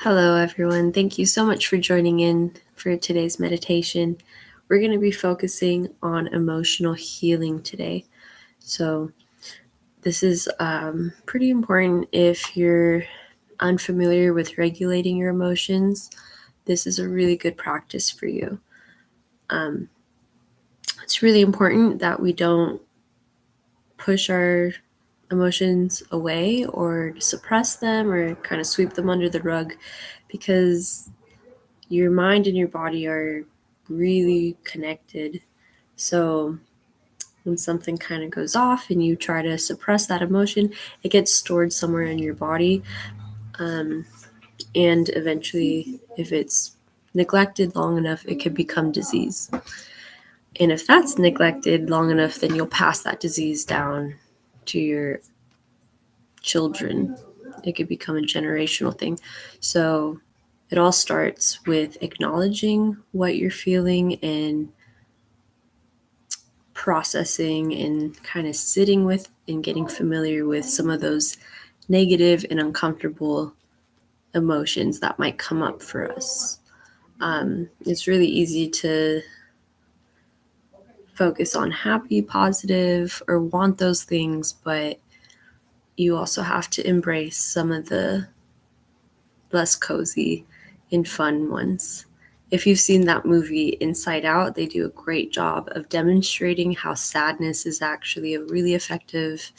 Hello, everyone. Thank you so much for joining in for today's meditation. We're going to be focusing on emotional healing today. So, this is pretty important if you're unfamiliar with regulating your emotions. This is a really good practice for you. It's really important that we don't push our emotions away or suppress them or kind of sweep them under the rug, because your mind and your body are really connected. So when something kind of goes off and you try to suppress that emotion, it gets stored somewhere in your body. And eventually, if it's neglected long enough, it could become disease. And if that's neglected long enough, then you'll pass that disease down to your children. It could become a generational thing. So it all starts with acknowledging what you're feeling and processing and kind of sitting with and getting familiar with some of those negative and uncomfortable emotions that might come up for us. It's really easy to focus on happy, positive, or want those things, but you also have to embrace some of the less cozy and fun ones. If you've seen that movie Inside Out, they do a great job of demonstrating how sadness is actually a really effective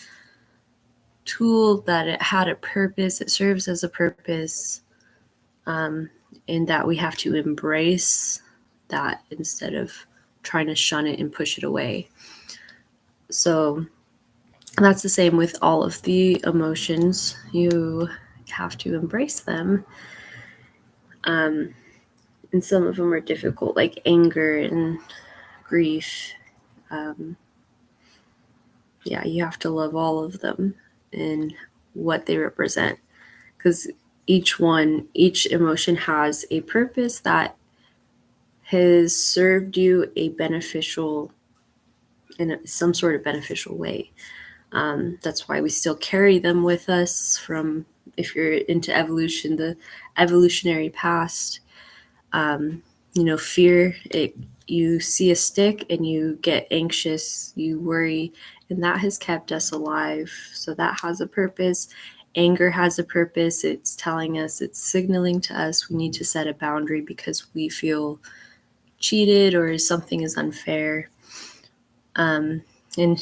tool, that it had a purpose, it serves as a purpose, and that we have to embrace that instead of trying to shun it and push it away. So that's the same with all of the emotions. You have to embrace them. And some of them are difficult, like anger and grief. You have to love all of them and what they represent, because each emotion has a purpose that has served you a beneficial, in some sort of beneficial way. That's why we still carry them with us from, if you're into evolution, the evolutionary past. Fear, you see a stick and you get anxious, you worry, and that has kept us alive. So that has a purpose. Anger has a purpose. It's telling us, it's signaling to us we need to set a boundary because we feel cheated or something is unfair. And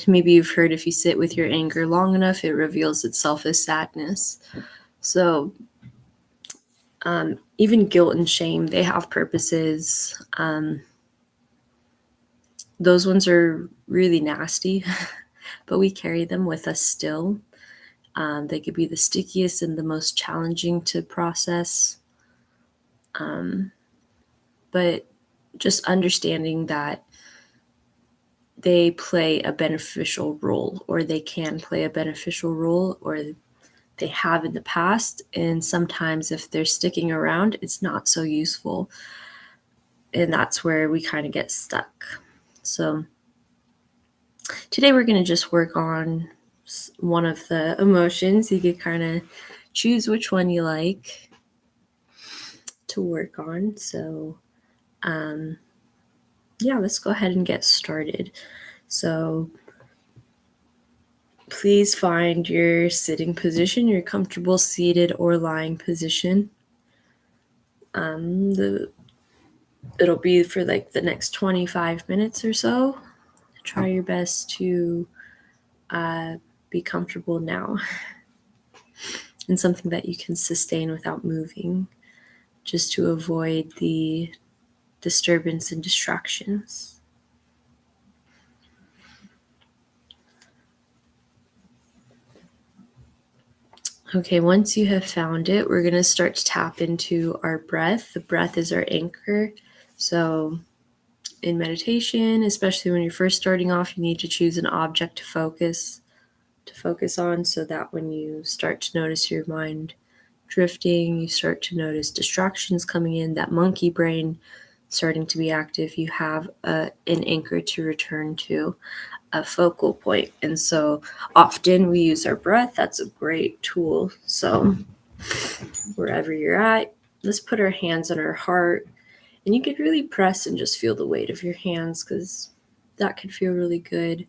maybe you've heard, if you sit with your anger long enough, it reveals itself as sadness. So even guilt and shame, they have purposes. Those ones are really nasty, but we carry them with us still. They could be the stickiest and the most challenging to process. But just understanding that they play a beneficial role, or they can play a beneficial role, or they have in the past. And sometimes if they're sticking around, it's not so useful. And that's where we kind of get stuck. So today we're going to just work on one of the emotions. You could kind of choose which one you like to work on. So let's go ahead and get started. So please find your sitting position, your comfortable seated or lying position. It'll be for like the next 25 minutes or so. Try your best to be comfortable now and something that you can sustain without moving, just to avoid the disturbance and distractions. Okay, once you have found it, we're going to start to tap into our breath. The breath is our anchor. So in meditation, especially when you're first starting off, you need to choose an object to focus on, so that when you start to notice your mind drifting, you start to notice distractions coming in, that monkey brain starting to be active, you have an anchor to return to, a focal point. And so often we use our breath. That's a great tool. So wherever you're at, let's put our hands on our heart. And you could really press and just feel the weight of your hands, because that could feel really good.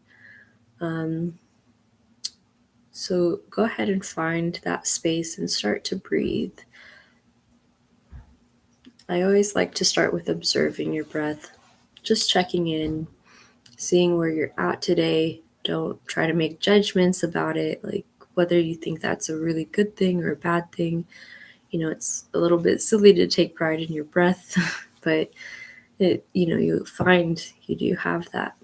So go ahead and find that space and start to breathe. I always like to start with observing your breath, just checking in, seeing where you're at today. Don't try to make judgments about it, like whether you think that's a really good thing or a bad thing. It's a little bit silly to take pride in your breath, but you find you do have that.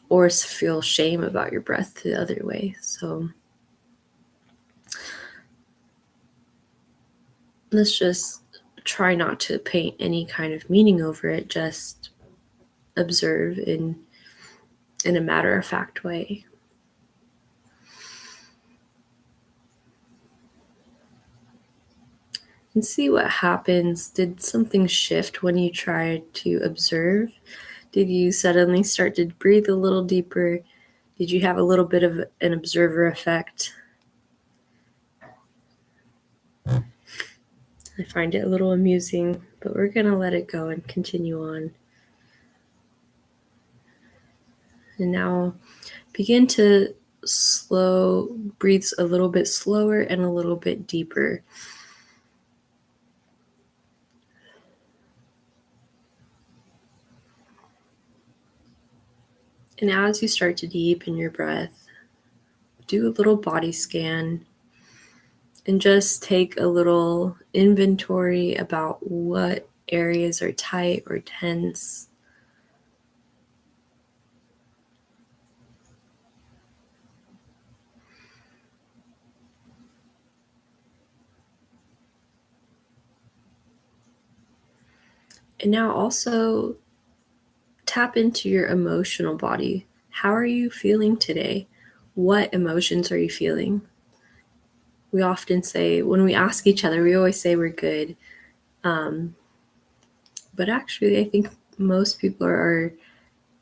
Or feel shame about your breath the other way. So let's just try not to paint any kind of meaning over it. Just observe in a matter-of-fact way. And see what happens. Did something shift when you tried to observe? Did you suddenly start to breathe a little deeper? Did you have a little bit of an observer effect? I find it a little amusing, but we're going to let it go and continue on. And now begin to breathe a little bit slower and a little bit deeper. And as you start to deepen your breath, do a little body scan and just take a little inventory about what areas are tight or tense. And now also tap into your emotional body. How are you feeling today? What emotions are you feeling? We often say, when we ask each other, we always say we're good. But actually, I think most people are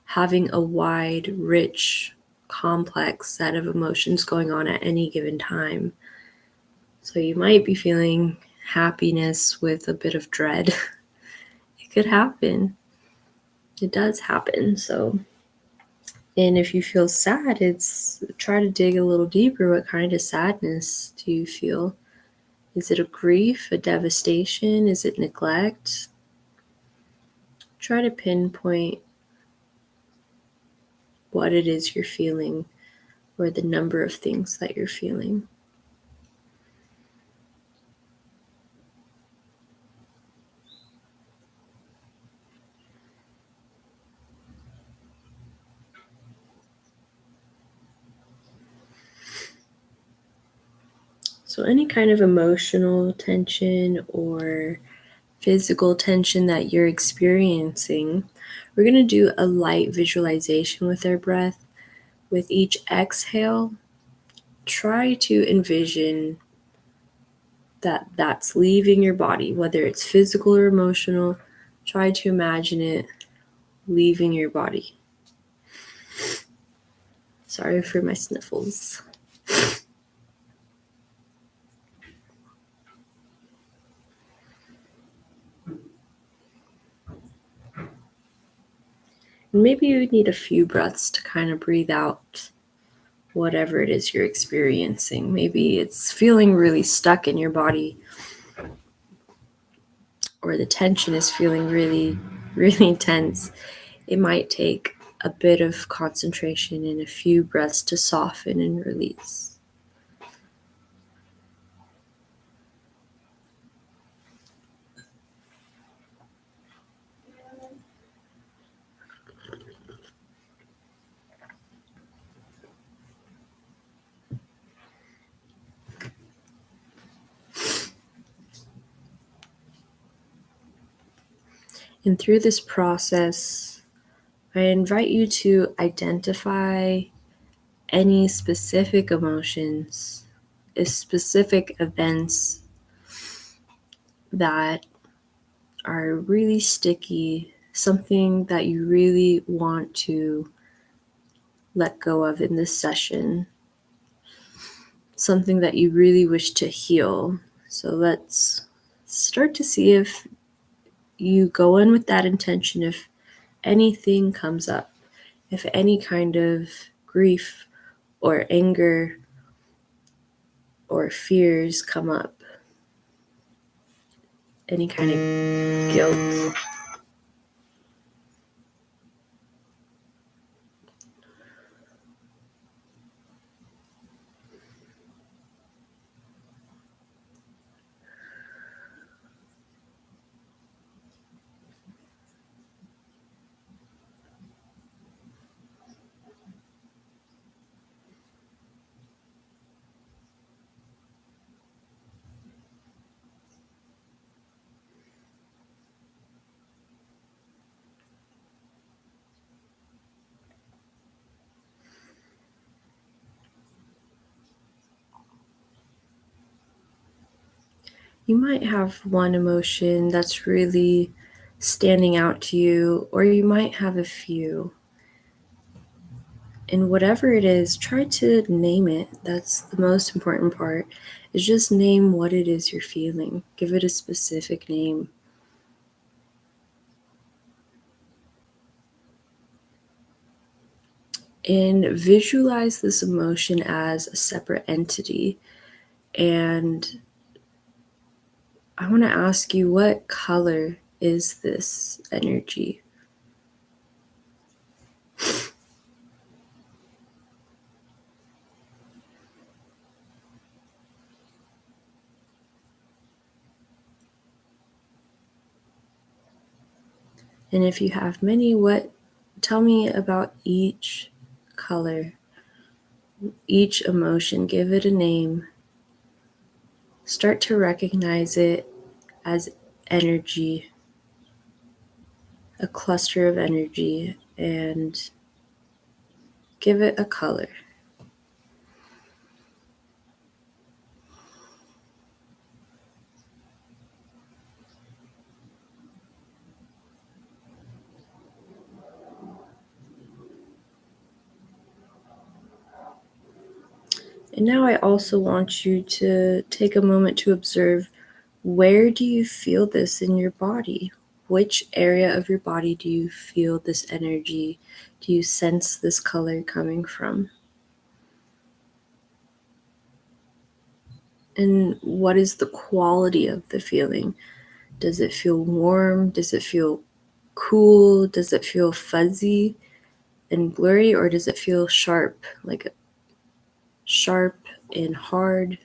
having a wide, rich, complex set of emotions going on at any given time. So you might be feeling happiness with a bit of dread. It could happen. It does happen. And if you feel sad, try to dig a little deeper. What kind of sadness do you feel? Is it a grief, a devastation? Is it neglect? Try to pinpoint what it is you're feeling, or the number of things that you're feeling. So any kind of emotional tension or physical tension that you're experiencing, we're going to do a light visualization with our breath. With each exhale, try to envision that that's leaving your body, whether it's physical or emotional. Try to imagine it leaving your body. Sorry for my sniffles. Maybe you need a few breaths to kind of breathe out whatever it is you're experiencing. Maybe it's feeling really stuck in your body, or the tension is feeling really, really tense. It might take a bit of concentration and a few breaths to soften and release. And through this process, I invite you to identify any specific emotions, specific events that are really sticky, something that you really want to let go of in this session, something that you really wish to heal. So let's start to see if you go in with that intention. If anything comes up, if any kind of grief or anger or fears come up, any kind of guilt. You might have one emotion that's really standing out to you, or you might have a few. And whatever it is, try to name it. That's the most important part, is just name what it is you're feeling. Give it a specific name. And visualize this emotion as a separate entity. And I want to ask you, what color is this energy? And if you have many, tell me about each color, each emotion, give it a name. Start to recognize it as energy, a cluster of energy, and give it a color. And now I also want you to take a moment to observe, where do you feel this in your body? Which area of your body do you feel this energy? Do you sense this color coming from? And what is the quality of the feeling? Does it feel warm? Does it feel cool? Does it feel fuzzy and blurry? Or does it feel sharp, like sharp and hard?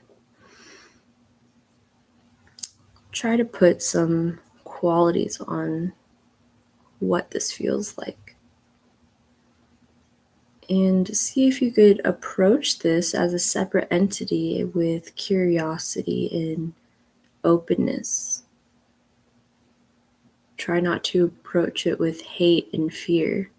Try to put some qualities on what this feels like. And see if you could approach this as a separate entity with curiosity and openness. Try not to approach it with hate and fear.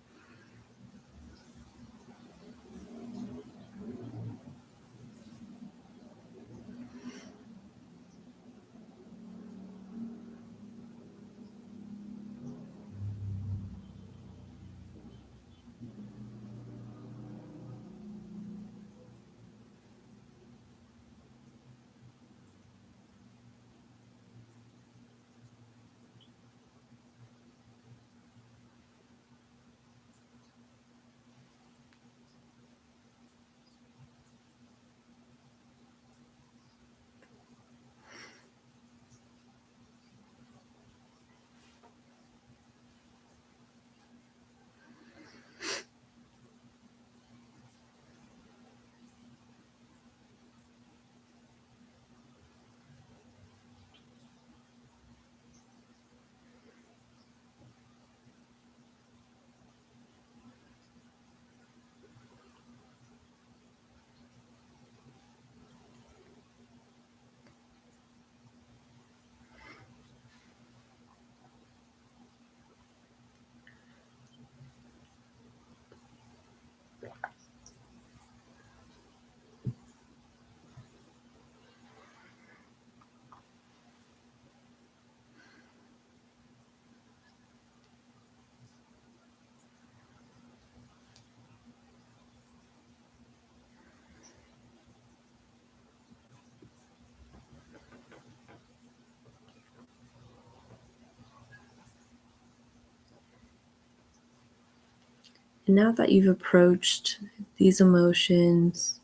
And now that you've approached these emotions,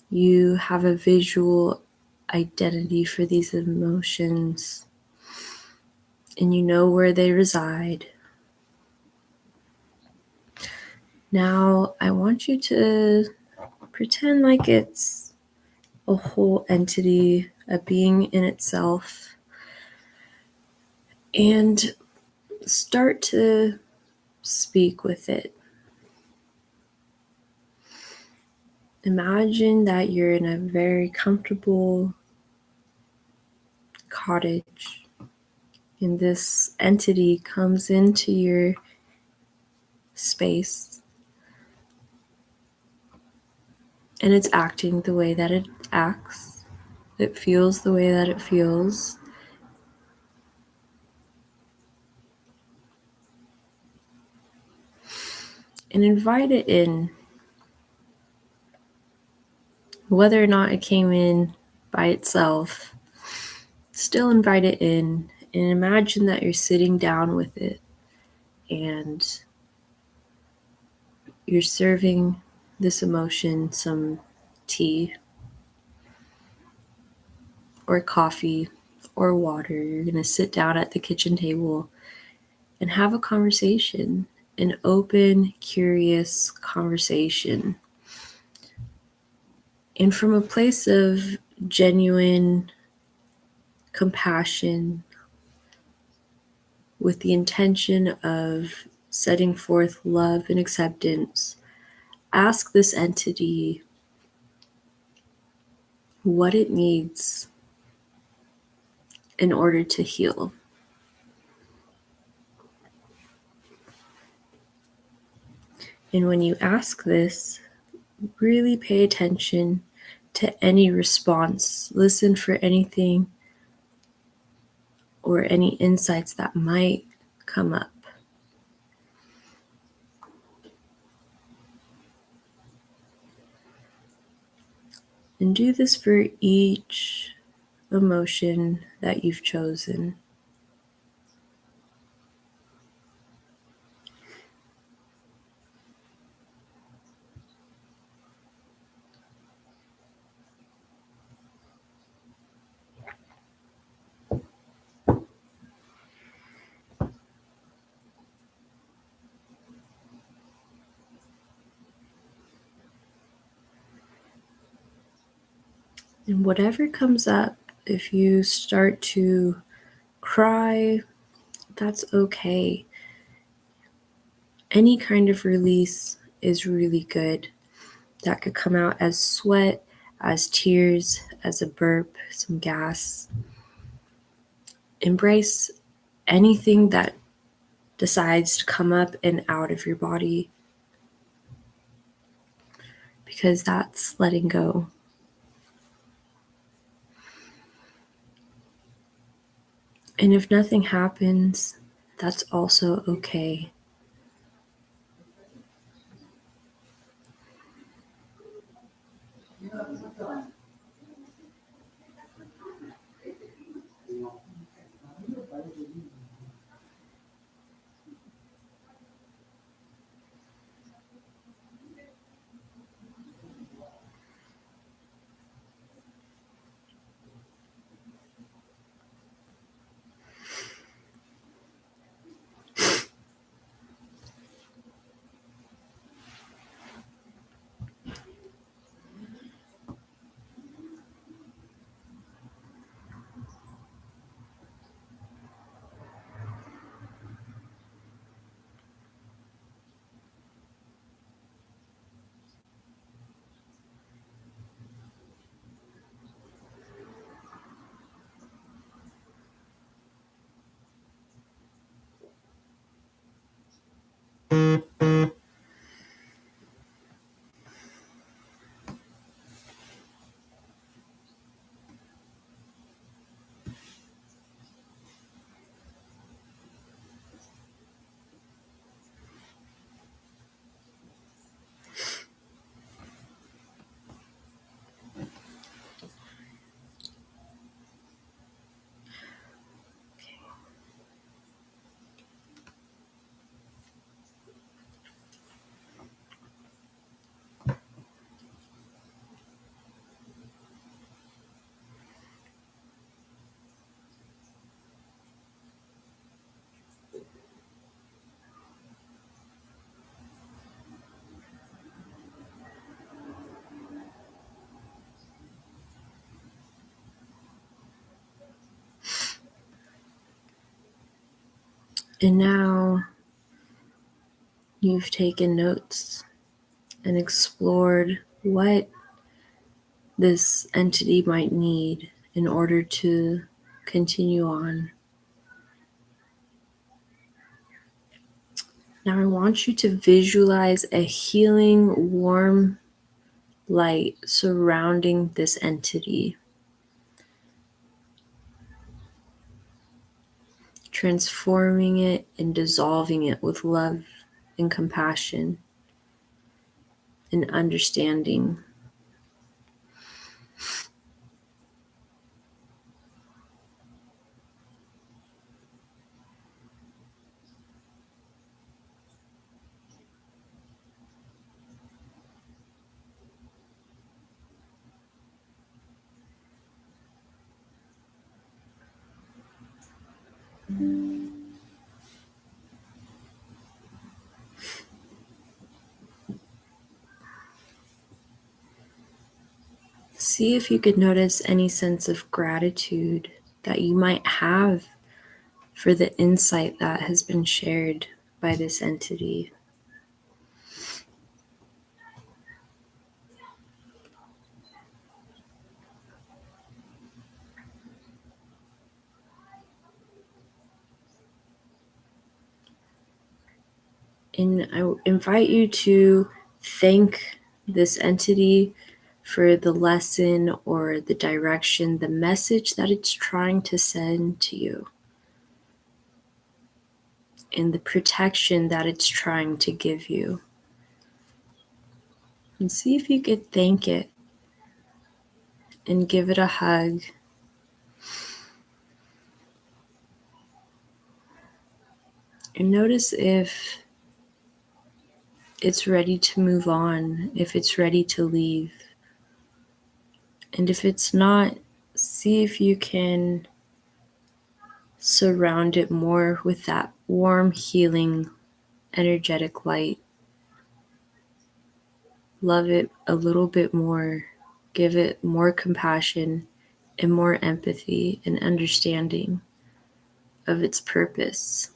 you have a visual identity for these emotions, and you know where they reside. Now, I want you to pretend like it's a whole entity, a being in itself, and start to speak with it. Imagine that you're in a very comfortable cottage, and this entity comes into your space, and it's acting the way that it acts. It feels the way that it feels. And invite it in. Whether or not it came in by itself, still invite it in and imagine that you're sitting down with it and you're serving this emotion some tea or coffee or water. You're going to sit down at the kitchen table and have a conversation, an open, curious conversation. And from a place of genuine compassion, with the intention of setting forth love and acceptance, ask this entity what it needs in order to heal. And when you ask this, really pay attention to any response. Listen for anything or any insights that might come up. And do this for each emotion that you've chosen. And whatever comes up, if you start to cry, that's okay. Any kind of release is really good. That could come out as sweat, as tears, as a burp, some gas. Embrace anything that decides to come up and out of your body, because that's letting go. And if nothing happens, that's also okay. And now you've taken notes and explored what this entity might need in order to continue on. Now I want you to visualize a healing, warm light surrounding this entity, transforming it and dissolving it with love and compassion and understanding. See if you could notice any sense of gratitude that you might have for the insight that has been shared by this entity. And I invite you to thank this entity for the lesson or the direction, the message that it's trying to send to you, and the protection that it's trying to give you. And see if you could thank it and give it a hug. And notice if it's ready to move on, if it's ready to leave. And if it's not, see if you can surround it more with that warm, healing, energetic light. Love it a little bit more. Give it more compassion and more empathy and understanding of its purpose.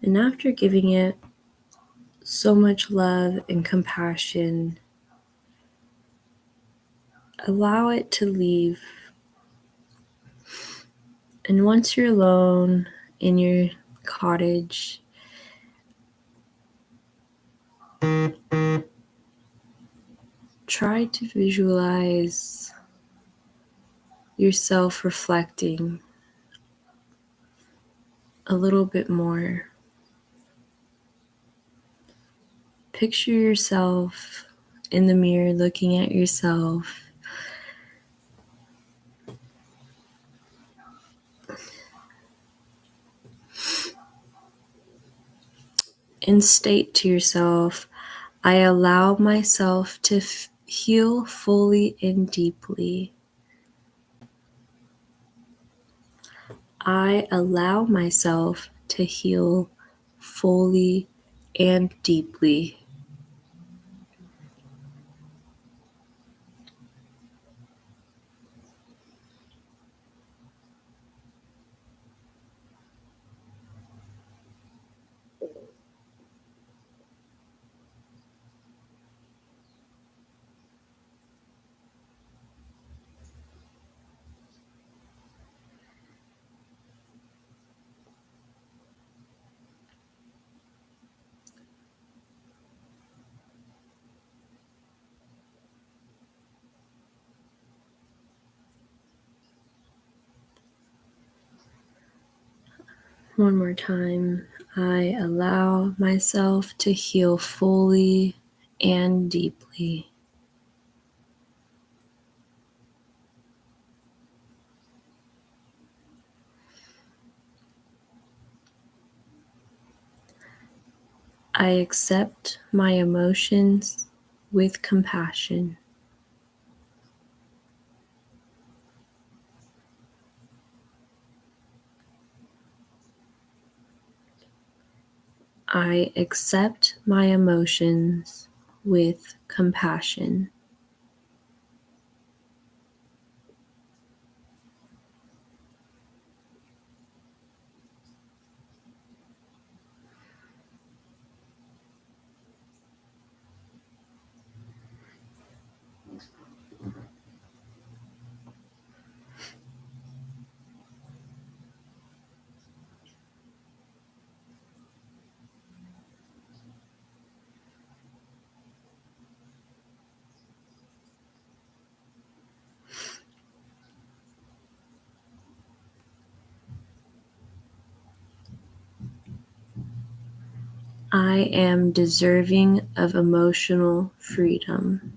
And after giving it so much love and compassion, allow it to leave. And once you're alone in your cottage, try to visualize yourself reflecting a little bit more. Picture yourself in the mirror looking at yourself and state to yourself, I allow myself to heal fully and deeply. I allow myself to heal fully and deeply. One more time. I allow myself to heal fully and deeply. I accept my emotions with compassion. I accept my emotions with compassion. I am deserving of emotional freedom.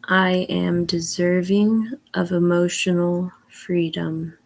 I am deserving of emotional freedom.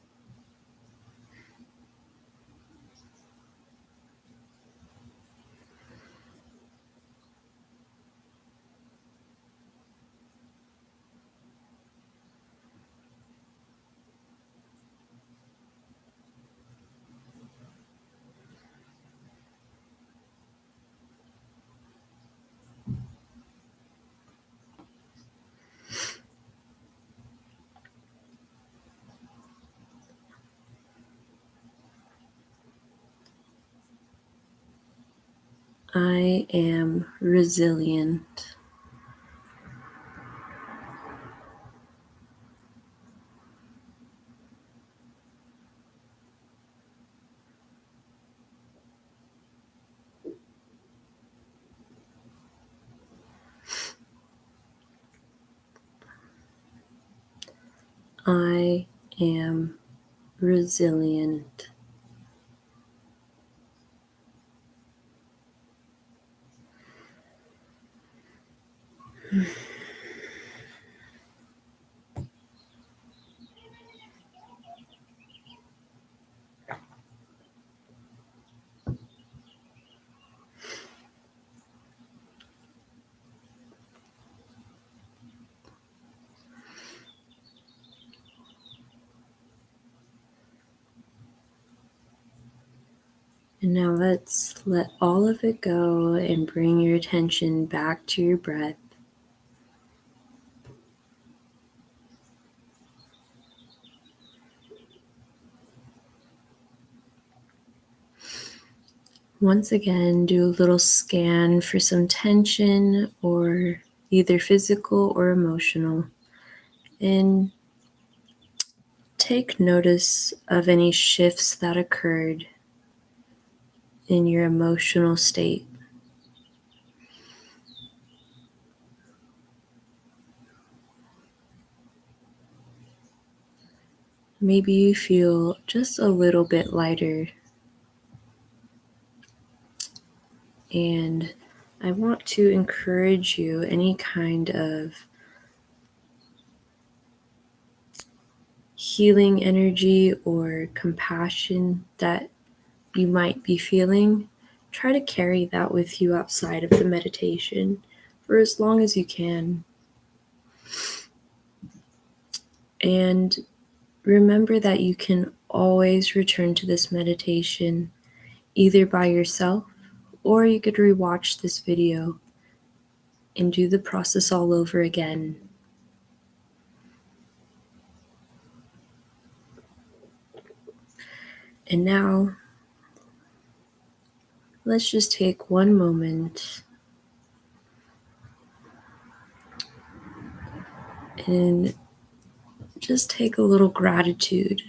I am resilient. I am resilient. And now let's let all of it go and bring your attention back to your breath. Once again, do a little scan for some tension or either physical or emotional. And take notice of any shifts that occurred in your emotional state. Maybe you feel just a little bit lighter. And I want to encourage you, any kind of healing energy or compassion that you might be feeling, try to carry that with you outside of the meditation for as long as you can. And remember that you can always return to this meditation either by yourself, or you could rewatch this video and do the process all over again. And now, let's just take one moment and just take a little gratitude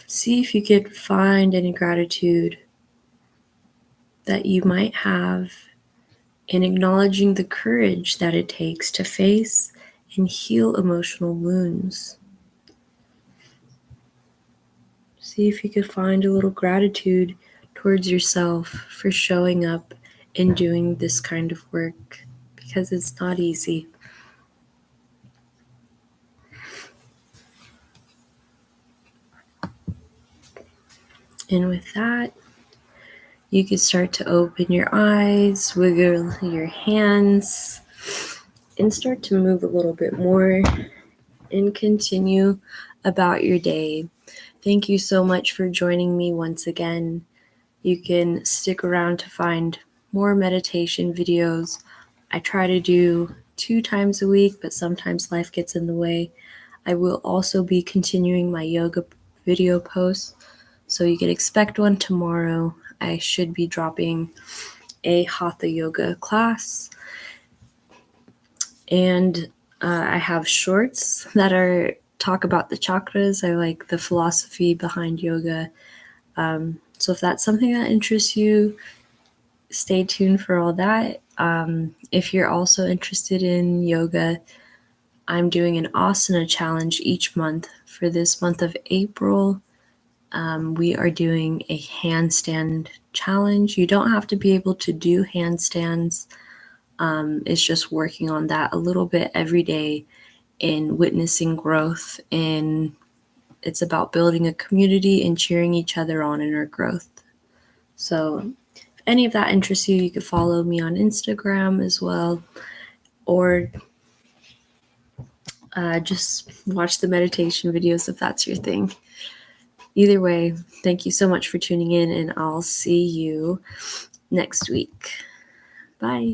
See if you could find any gratitude that you might have in acknowledging the courage that it takes to face and heal emotional wounds. See if you could find a little gratitude towards yourself for showing up and doing this kind of work, because it's not easy. And with that, you can start to open your eyes, wiggle your hands, and start to move a little bit more and continue about your day. Thank you so much for joining me once again. You can stick around to find more meditation videos. I try to do 2 times a week, but sometimes life gets in the way. I will also be continuing my yoga video posts, so you can expect one tomorrow. I should be dropping a hatha yoga class, and I have shorts that are talk about the chakras. I like the philosophy behind yoga. So if that's something that interests you, stay tuned for all that. If you're also interested in yoga, I'm doing an asana challenge each month. For this month of April, we are doing a handstand challenge. You don't have to be able to do handstands. It's just working on that a little bit every day and witnessing growth. And it's about building a community and cheering each other on in our growth. So if any of that interests you, you can follow me on Instagram as well, or just watch the meditation videos if that's your thing. Either way, thank you so much for tuning in, and I'll see you next week. Bye.